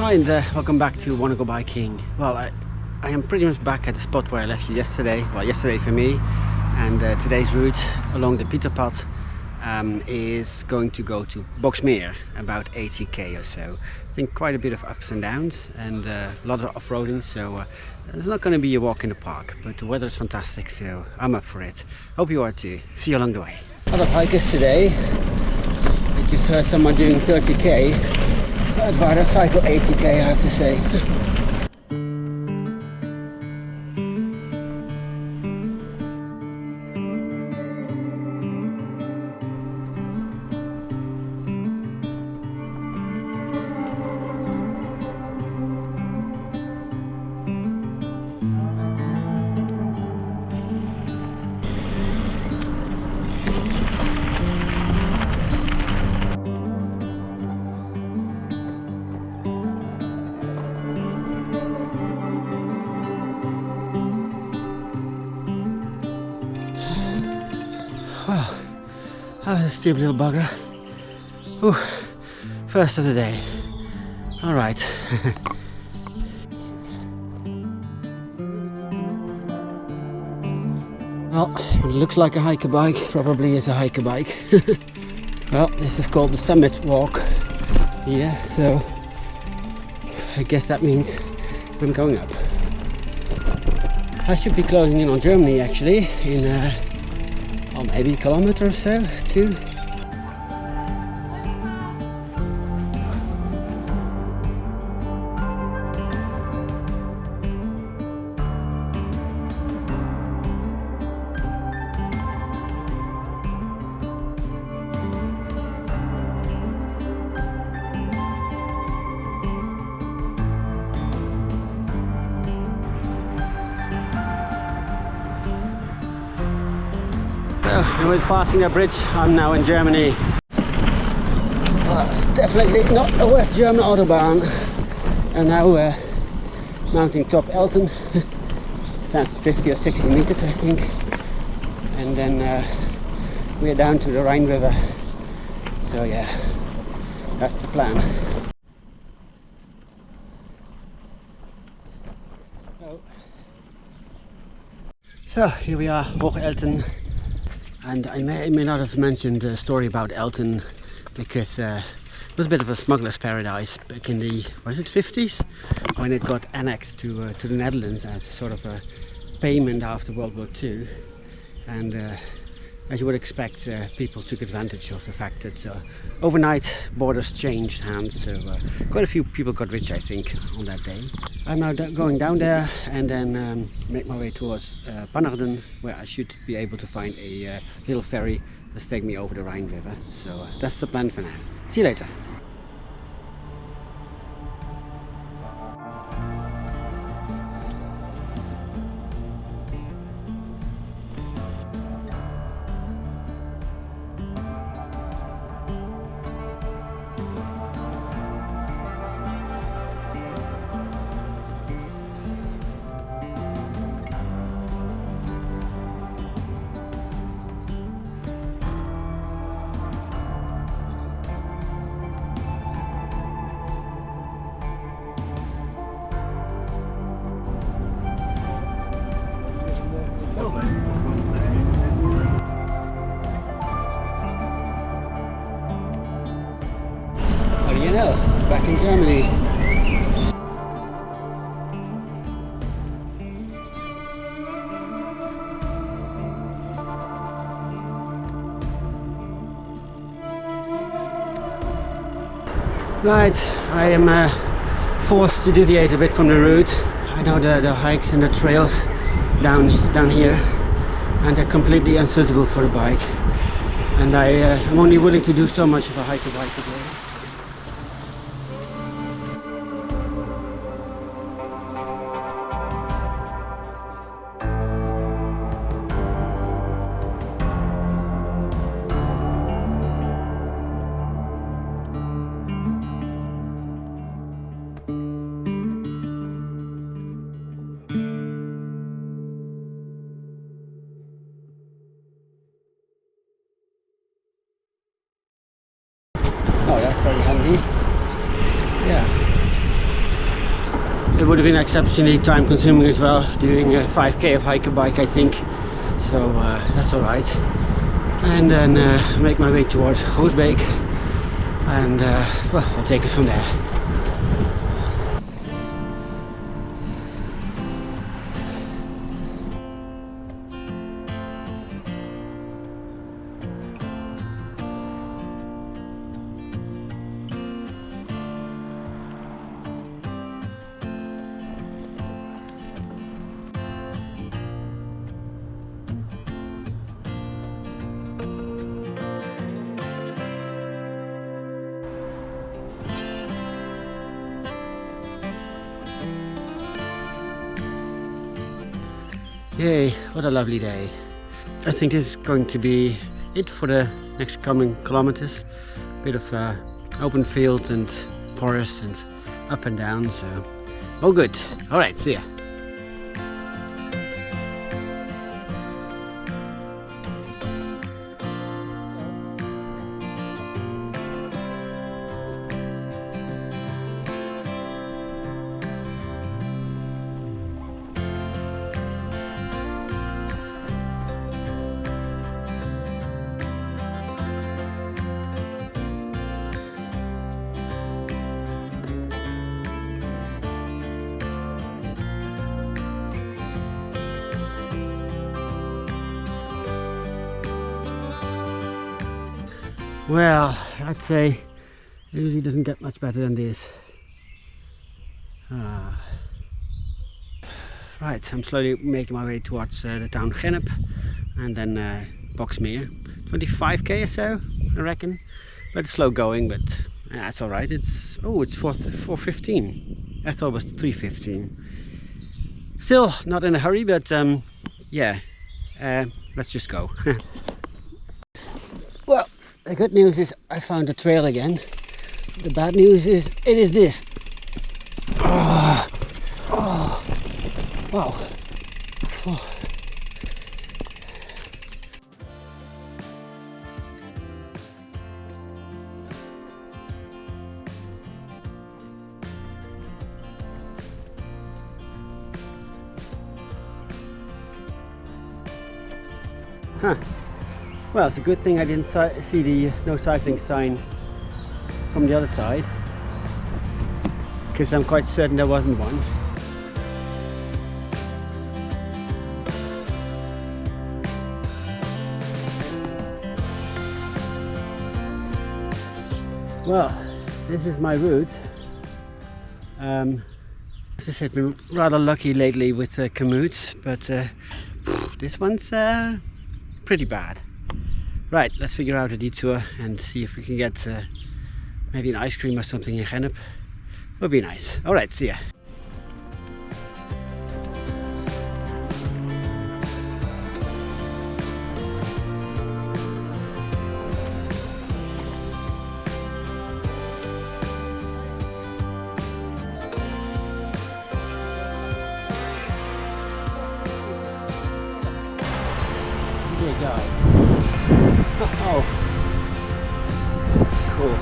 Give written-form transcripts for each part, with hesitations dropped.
Hi and welcome back to Wanna Go Biking. Well, I am pretty much back at the spot where I left you yesterday. Well, yesterday for me, and today's route along the Pieterpad is going to go to Boxmeer, about 80k or so. I think quite a bit of ups and downs and a lot of off-roading, so it's not going to be a walk in the park, but the weather is fantastic, so I'm up for it. Hope you are too. See you along the way. A lot of hikers today. I just heard someone doing 30k. I'd rather cycle 80k, I have to say. Wow, that was a steep little bugger. Ooh, first of the day. All right. Well, it looks like a hiker bike. Probably is a hiker bike. Well, this is called the Summit Walk. Yeah, so I guess that means I'm going up. I should be closing in on Germany actually in or maybe a kilometer or so, 2. So, with passing a bridge, I'm now in Germany. Well, it's definitely not a West German autobahn. And now mounting top Elten. Stands at 50 or 60 meters, I think. And then we're down to the Rhine River. So yeah, that's the plan. So here we are, Hoog Elten. And I may not have mentioned the story about Elten because it was a bit of a smuggler's paradise back in the, was it 50s? When it got annexed to the Netherlands as a sort of a payment after World War II. And as you would expect, people took advantage of the fact that overnight borders changed hands, so quite a few people got rich, I think, on that day. I'm now going down there and then make my way towards Pannerden, where I should be able to find a little ferry that's take me over the Rhine River. So that's the plan for now. See you later. What do you know? Back in Germany. Right, I am forced to deviate a bit from the route. I know the hikes and the trails down here, and they're completely unsuitable for a bike. And I am only willing to do so much of a hiker bike today. Oh, that's very handy. Yeah. it would have been exceptionally time consuming as well, doing a 5k of hiker bike, I think. So that's alright. And then make my way towards Hoosbeek, and well, I'll take it from there. Yay, what a lovely day. I think this is going to be it for the next coming kilometers. Bit of open fields and forest and up and down, so all good. Alright, see ya. Well, I'd say it really doesn't get much better than this. Right, I'm slowly making my way towards the town Gennep and then Boxmeer. 25k or so, I reckon. But it's slow going, but that's alright. It's 4:15. I thought it was 3:15. Still not in a hurry, but yeah, let's just go. Well, the good news is I found a trail again. The bad news is it is this. Oh, wow. Oh. Huh. Well, it's a good thing I didn't see the no cycling sign from the other side, because I'm quite certain there wasn't one. Well, this is my route. As I said, been rather lucky lately with commutes, but this one's pretty bad. Right, let's figure out a detour and see if we can get maybe an ice cream or something in Gennep. Would be nice. Alright, see ya. Okay guys. Oh, cool.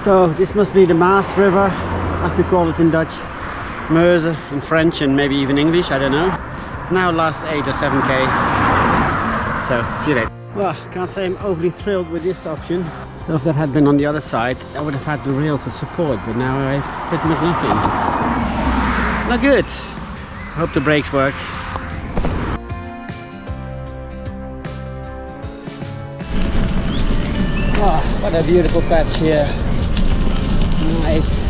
So this must be the Maas River, as we call it in Dutch, Meuse in French and maybe even English, I don't know. Now last 8 or 7k, so see you later. Well, can't say I'm overly thrilled with this option. So if that had been on the other side, I would have had the rail for support, but now I have pretty much nothing. Not good. Hope the brakes work. Oh, what a beautiful patch here. Nice.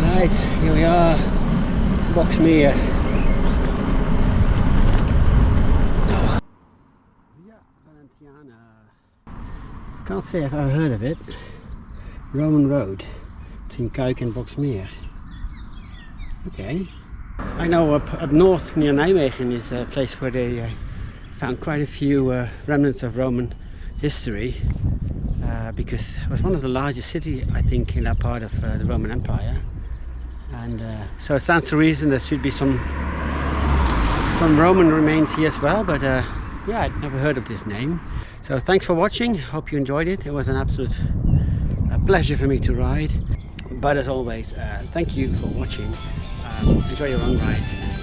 Right, here we are, Boxmeer. Via Valenciana. Can't say I've ever heard of it. Roman road between Kuik and Boxmeer. Okay. I know up north near Nijmegen is a place where they found quite a few remnants of Roman history, because it was one of the largest cities, I think, in that part of the Roman Empire. And so it stands to reason there should be some Roman remains here as well, but yeah, I'd never heard of this name. So thanks for watching, hope you enjoyed it. It was an absolute pleasure for me to ride, but as always, thank you for watching. Enjoy your own ride.